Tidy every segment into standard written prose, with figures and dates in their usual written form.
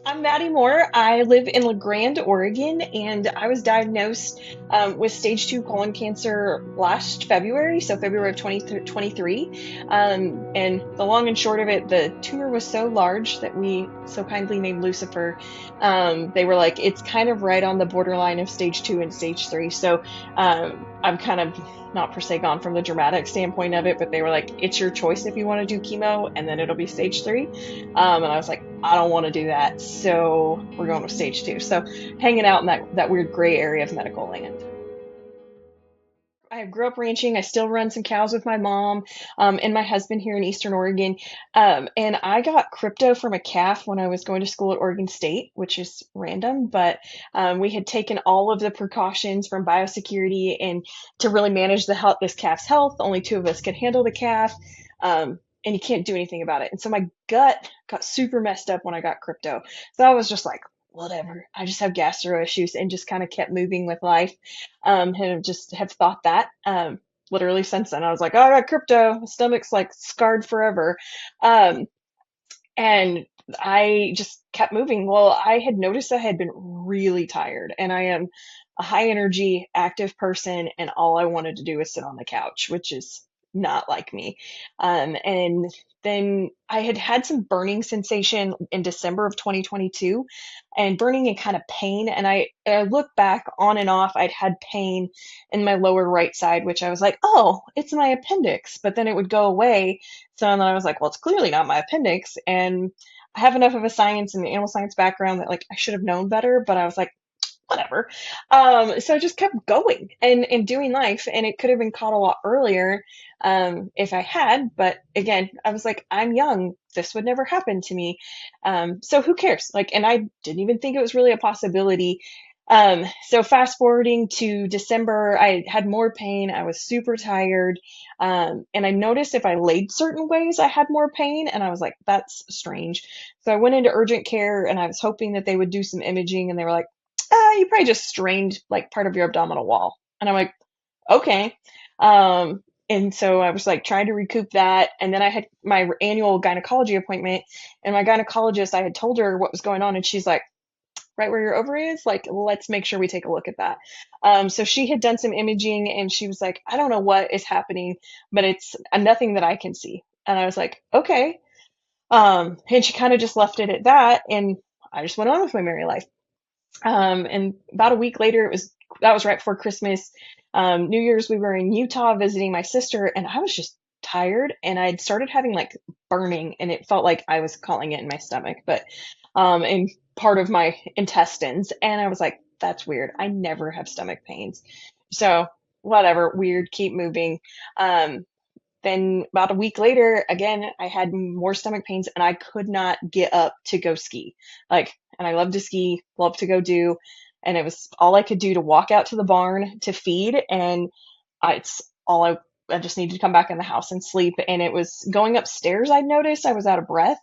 I'm Maddie Moore. I live in La Grande, Oregon, and I was diagnosed with stage 2 colon cancer last February, so February of 2023. And the long and short of it, the tumor was so large that we so kindly named Lucifer. They were like, it's kind of right on the borderline of stage 2 and stage 3. So I'm kind of not per se gone from the dramatic standpoint of it, but they were like, it's your choice if you want to do chemo, and then it'll be stage 3. And I was like, I don't want to do that. So we're going with stage 2. So hanging out in that weird gray area of medical land. I grew up ranching. I still run some cows with my mom and my husband here in Eastern Oregon. And I got crypto from a calf when I was going to school at Oregon State, which is random, but we had taken all of the precautions from biosecurity and to really manage this calf's health. Only two of us could handle the calf. And you can't do anything about it. And so my gut got super messed up when I got crypto. So I was just like, whatever. I just have gastro issues and just kind of kept moving with life. Have thought that literally since then. I was like, oh, I got crypto. My stomach's like scarred forever. Um, and I just kept moving. Well, I had noticed I had been really tired, and I am a high energy, active person, and all I wanted to do was sit on the couch, which is not like me. And then I had had some burning sensation in December of 2022, and burning and kind of pain. And I look back on and off, I'd had pain in my lower right side, which I was like, oh, it's my appendix. But then it would go away, so then I was like, well, it's clearly not my appendix. And I have enough of a science and animal science background that like I should have known better, but I was like, whatever. So I just kept going and doing life, and it could have been caught a lot earlier if I had. But again, I was like, I'm young. This would never happen to me. So who cares? Like, and I didn't even think it was really a possibility. So fast forwarding to December, I had more pain. I was super tired. And I noticed if I laid certain ways, I had more pain. And I was like, that's strange. So I went into urgent care and I was hoping that they would do some imaging. And they were like, you probably just strained like part of your abdominal wall. And I'm like, okay. And so I was like trying to recoup that. And then I had my annual gynecology appointment, and my gynecologist, I had told her what was going on. And she's like, right where your ovary is, like, let's make sure we take a look at that. So she had done some imaging, and she was like, I don't know what is happening, but it's nothing that I can see. And I was like, okay. And she kind of just left it at that. And I just went on with my merry life. And about a week later, that was right before Christmas. New Year's, we were in Utah visiting my sister, and I was just tired, and I'd started having like burning, and it felt like I was calling it in my stomach, but in part of my intestines. And I was like, that's weird. I never have stomach pains. So whatever, weird, keep moving. Then about a week later, again, I had more stomach pains, and I could not get up to go ski. Like, and I love to ski, love to go do, and it was all I could do to walk out to the barn to feed, and it's all I just needed to come back in the house and sleep. And it was going upstairs, I noticed I was out of breath.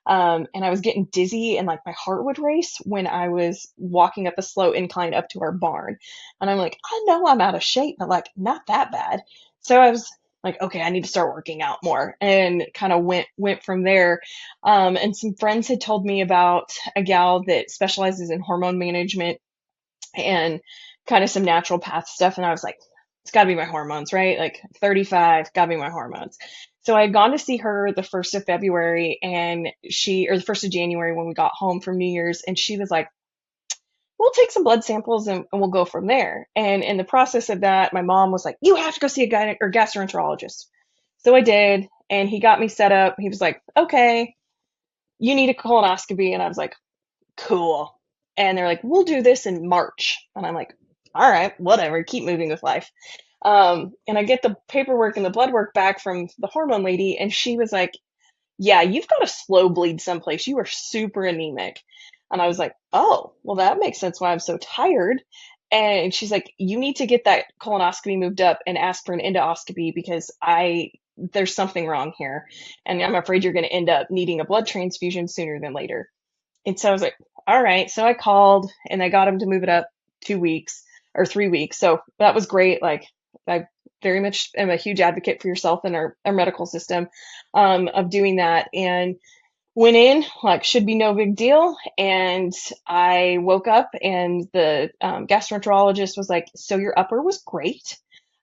And I was getting dizzy, and like my heart would race when I was walking up a slow incline up to our barn. And I'm like, I know I'm out of shape, but like not that bad. So I was like, okay, I need to start working out more, and kind of went from there. And some friends had told me about a gal that specializes in hormone management and kind of some naturopath stuff. And I was like, it's got to be my hormones, right? Like 35, got to be my hormones. So I had gone to see her the 1st of February, or the 1st of January when we got home from New Year's. And she was like, we'll take some blood samples, and we'll go from there. And in the process of that, my mom was like, you have to go see a gyne or gastroenterologist. So I did, and he got me set up. He was like, okay, you need a colonoscopy. And I was like, cool. And they're like, we'll do this in March. And I'm like, all right, whatever, keep moving with life. And I get the paperwork and the blood work back from the hormone lady, and she was like, yeah, you've got a slow bleed someplace. You are super anemic. And I was like, oh, well, that makes sense why I'm so tired. And she's like, you need to get that colonoscopy moved up and ask for an endoscopy, because there's something wrong here. And I'm afraid you're going to end up needing a blood transfusion sooner than later. And so I was like, all right. So I called, and I got him to move it up 2 weeks or 3 weeks. So that was great. Like, I very much am a huge advocate for yourself and our medical system of doing that. And Went in, like, should be no big deal. And I woke up, and the gastroenterologist was like, so your upper was great,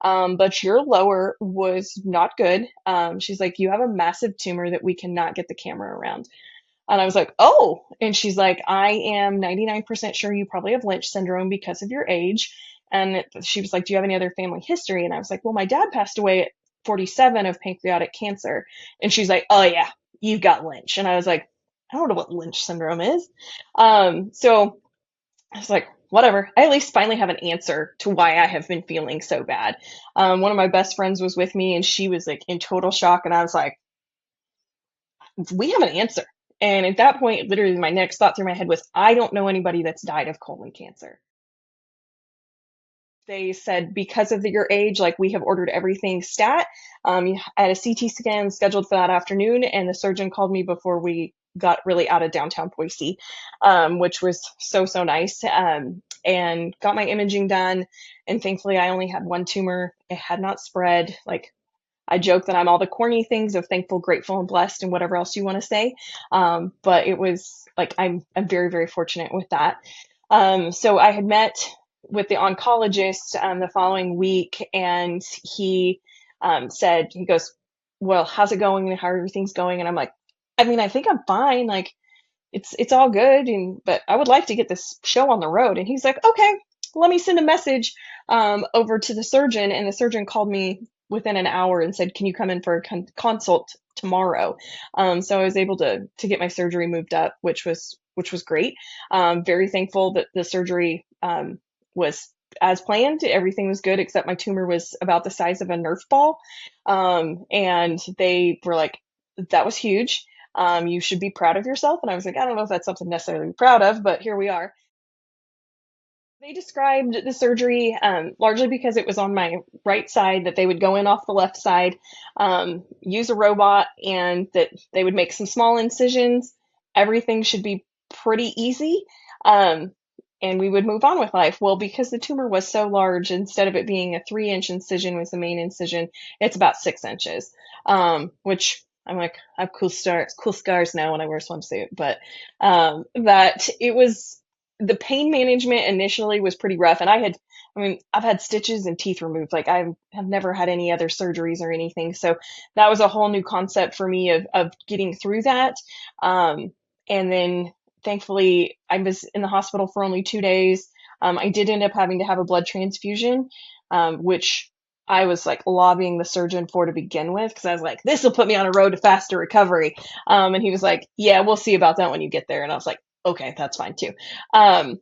but your lower was not good. She's like, you have a massive tumor that we cannot get the camera around. And I was like, oh. And she's like, I am 99% sure you probably have Lynch syndrome because of your age. And she was like, do you have any other family history? And I was like, well, my dad passed away at 47 of pancreatic cancer. And she's like, oh, yeah, you got Lynch. And I was like, I don't know what Lynch syndrome is. So I was like, whatever. I at least finally have an answer to why I have been feeling so bad. One of my best friends was with me, and she was like in total shock. And I was like, we have an answer. And at that point, literally my next thought through my head was, I don't know anybody that's died of colon cancer. They said, because of your age, like, we have ordered everything stat. I had a CT scan scheduled for that afternoon, and the surgeon called me before we got really out of downtown Boise, which was so, so nice. And got my imaging done. And thankfully, I only had one tumor. It had not spread. Like, I joke that I'm all the corny things of thankful, grateful, and blessed, and whatever else you want to say. But it was like, I'm very, very fortunate with that. So I had met with the oncologist the following week, and he said, he goes, well, how's it going? How everything's going? And I'm like, I mean, I think I'm fine. Like, it's all good, and but I would like to get this show on the road. And he's like, okay, let me send a message over to the surgeon. And the surgeon called me within an hour and said, can you come in for a consult tomorrow? So I was able to get my surgery moved up, which was great. Very thankful that the surgery was as planned. Everything was good except my tumor was about the size of a Nerf ball. And they were like, that was huge. You should be proud of yourself. And I was like, I don't know if that's something necessarily to be proud of, but here we are. They described the surgery largely because it was on my right side, that they would go in off the left side, use a robot, and that they would make some small incisions. Everything should be pretty easy. Um, and we would move on with life. Well, because the tumor was so large, instead of it being a 3-inch incision was the main incision, it's about 6 inches, which I'm like, I have cool scars now when I wear a swimsuit. But that it was, the pain management initially was pretty rough. And I mean, I've had stitches and teeth removed. Like, I have never had any other surgeries or anything. So that was a whole new concept for me of getting through that. And then thankfully I was in the hospital for only 2 days. I did end up having to have a blood transfusion, which I was like lobbying the surgeon for to begin with, because I was like, this will put me on a road to faster recovery. And he was like, yeah, we'll see about that when you get there. And I was like, okay, that's fine too. Um,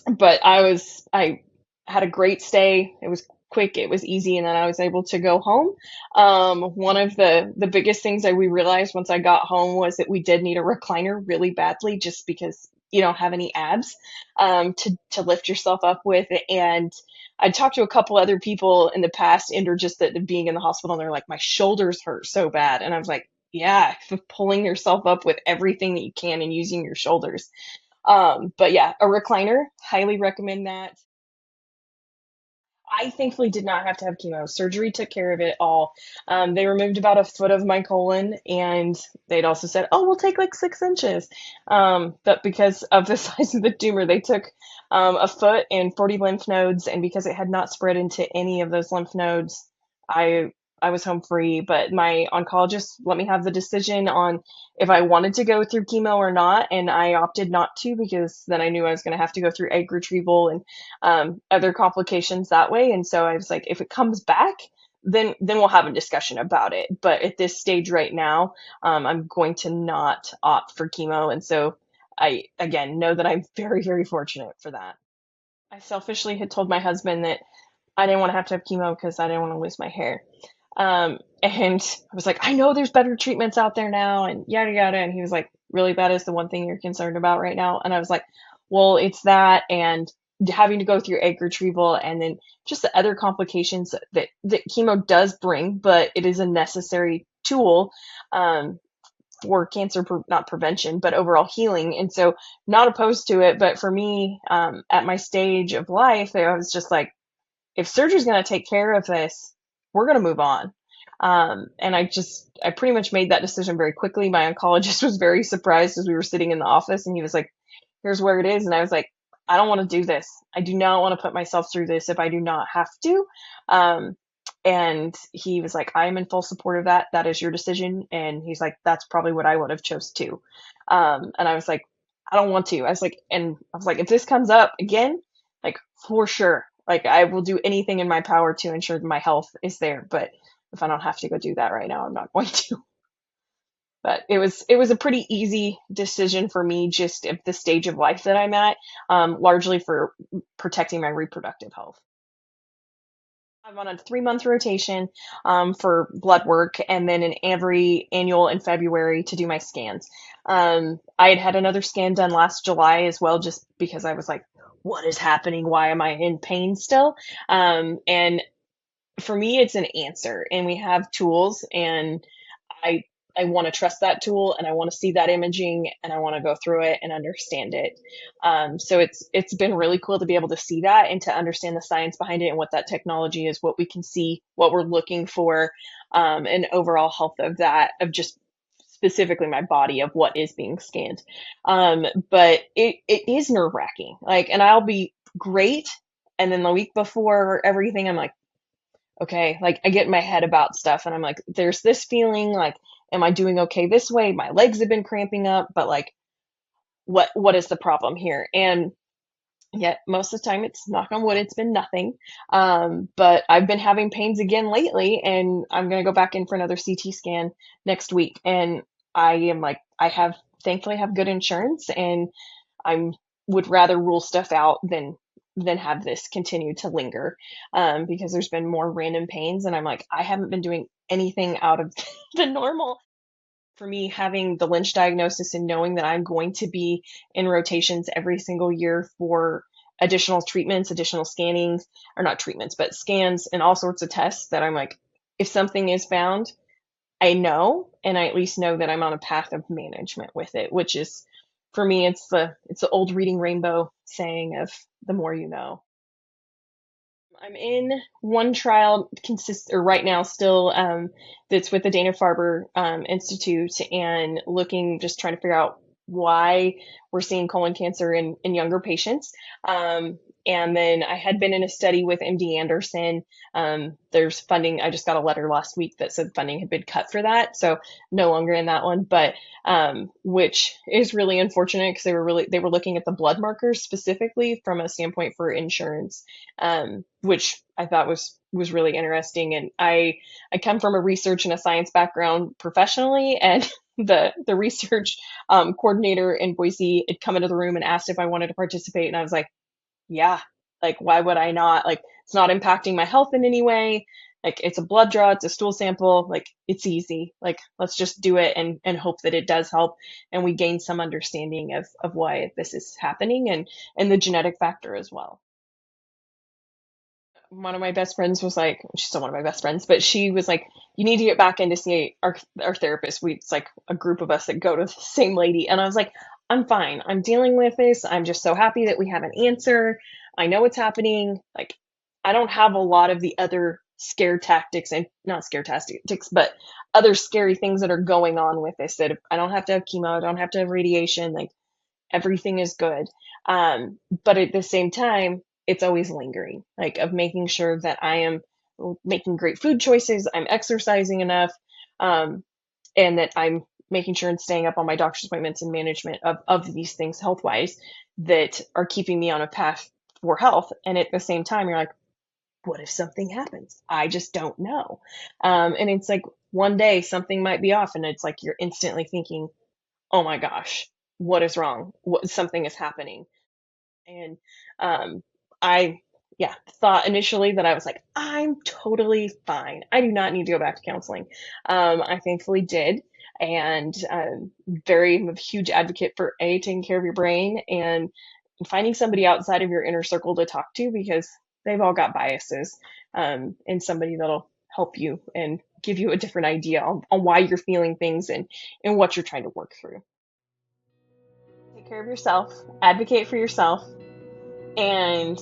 but I had a great stay. It was quick, it was easy, and then I was able to go home. One of the biggest things that we realized once I got home was that we did need a recliner really badly, just because you don't have any abs to lift yourself up with. And I talked to a couple other people in the past, and or just that being in the hospital, and they're like, my shoulders hurt so bad. And I was like, yeah, pulling yourself up with everything that you can and using your shoulders. But yeah, a recliner, highly recommend that. I thankfully did not have to have chemo. Surgery took care of it all. They removed about a foot of my colon, and they'd also said, "Oh, we'll take like 6 inches." But because of the size of the tumor, they took a foot and 40 lymph nodes, and because it had not spread into any of those lymph nodes, I I was home free. But my oncologist let me have the decision on if I wanted to go through chemo or not, and I opted not to, because then I knew I was going to have to go through egg retrieval and other complications that way. And so I was like, if it comes back, then we'll have a discussion about it. But at this stage right now, I'm going to not opt for chemo. And so I again know that I'm very, very fortunate for that. I selfishly had told my husband that I didn't want to have chemo because I didn't want to lose my hair. And I was like, I know there's better treatments out there now, and yada yada. And he was like, really, that is the one thing you're concerned about right now? And I was like, well, it's that, and having to go through egg retrieval, and then just the other complications that chemo does bring, but it is a necessary tool for cancer, not prevention, but overall healing. And so, not opposed to it, but for me, at my stage of life, I was just like, if surgery's going to take care of this, we're going to move on. And I pretty much made that decision very quickly. My oncologist was very surprised as we were sitting in the office, and he was like, here's where it is. And I was like, I don't want to do this. I do not want to put myself through this if I do not have to. Um, and he was like, I am in full support of that. That is your decision. And he's like, that's probably what I would have chose too. And I was like, I don't want to. I was like, if this comes up again, like for sure, like I will do anything in my power to ensure that my health is there. But if I don't have to go do that right now, I'm not going to. But it was a pretty easy decision for me, just at the stage of life that I'm at, largely for protecting my reproductive health. I'm on a 3-month rotation for blood work, and then an every annual in February to do my scans. I had had another scan done last July as well, just because I was like, what is happening? Why am I in pain still? And for me, it's an answer, and we have tools, and I I want to trust that tool, and I want to see that imaging, and I want to go through it and understand it. So it's been really cool to be able to see that and to understand the science behind it and what that technology is, what we can see, what we're looking for, and overall health of that, of just specifically my body, of what is being scanned. But it is nerve wracking. Like, and I'll be great, and then the week before everything, I'm like, okay, like I get in my head about stuff, and I'm like, there's this feeling, like, am I doing okay this way? My legs have been cramping up, but like, what is the problem here? And yet most of the time, it's, knock on wood, it's been nothing. But I've been having pains again lately, and I'm gonna go back in for another CT scan next week. And I am like, I have, thankfully have good insurance, and I'm would rather rule stuff out than have this continue to linger, because there's been more random pains, and I'm like, I haven't been doing anything out of the normal. For me, having the Lynch diagnosis and knowing that I'm going to be in rotations every single year for additional treatments, additional scannings, or not treatments, but scans and all sorts of tests, that I'm like, if something is found, I know, and I at least know that I'm on a path of management with it, which is, for me, it's the old reading rainbow saying of the more you know. I'm in one trial consists or right now still, that's with the Dana-Farber Institute, and looking, just trying to figure out why we're seeing colon cancer in younger patients. And then I had been in a study with MD Anderson. There's funding. I just got a letter last week that said funding had been cut for that, so no longer in that one. But which is really unfortunate, because they were looking at the blood markers specifically from a standpoint for insurance, which I thought was really interesting. And I come from a research and a science background professionally, and the research coordinator in Boise had come into the room and asked if I wanted to participate, and I was like, yeah, like why would I not? Like, it's not impacting my health in any way. Like, it's a blood draw, it's a stool sample, like it's easy. Like, let's just do it, and hope that it does help, and we gain some understanding of why this is happening, and the genetic factor as well. One of my best friends was like, she's still one of my best friends, but she was like, you need to get back in to see our therapist. It's like a group of us that go to the same lady. And I was like, I'm fine. I'm dealing with this. I'm just so happy that we have an answer. I know what's happening. Like, I don't have a lot of the other scare tactics, and not scare tactics, but other scary things that are going on with this. That I don't have to have chemo, I don't have to have radiation. Like, everything is good. But at the same time, it's always lingering, like, of making sure that I am making great food choices, I'm exercising enough, um, and that I'm making sure and staying up on my doctor's appointments and management of these things health wise, that are keeping me on a path for health. And at the same time, you're like, what if something happens? I just don't know. And it's like, one day something might be off, and it's like you're instantly thinking, oh my gosh, what is wrong? Something is happening. And um, I, yeah, thought initially that I was like, I'm totally fine. I do not need to go back to counseling. I thankfully did. And I'm a huge advocate for taking care of your brain, and finding somebody outside of your inner circle to talk to, because they've all got biases, and somebody that'll help you and give you a different idea on why you're feeling things, and what you're trying to work through. Take care of yourself, advocate for yourself, and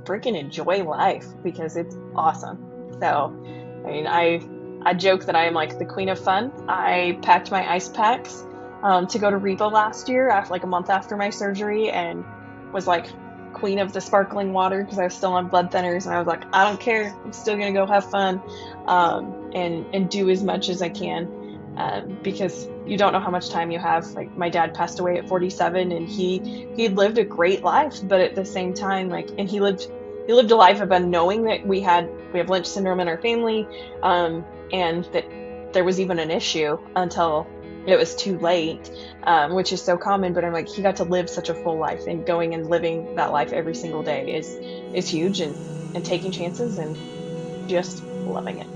freaking enjoy life, because it's awesome. So, I mean, I joke that I am like the queen of fun. I packed my ice packs to go to Reba last year after like a month after my surgery, and was like queen of the sparkling water because I was still on blood thinners, and I was like, I don't care, I'm still gonna go have fun, and do as much as I can, because you don't know how much time you have. Like my dad passed away at 47, and he lived a great life, but at the same time, like, and he lived a life of unknowing that we have Lynch syndrome in our family, and that there was even an issue until it was too late, which is so common. But I'm like, he got to live such a full life, and going and living that life every single day is huge, and taking chances and just loving it.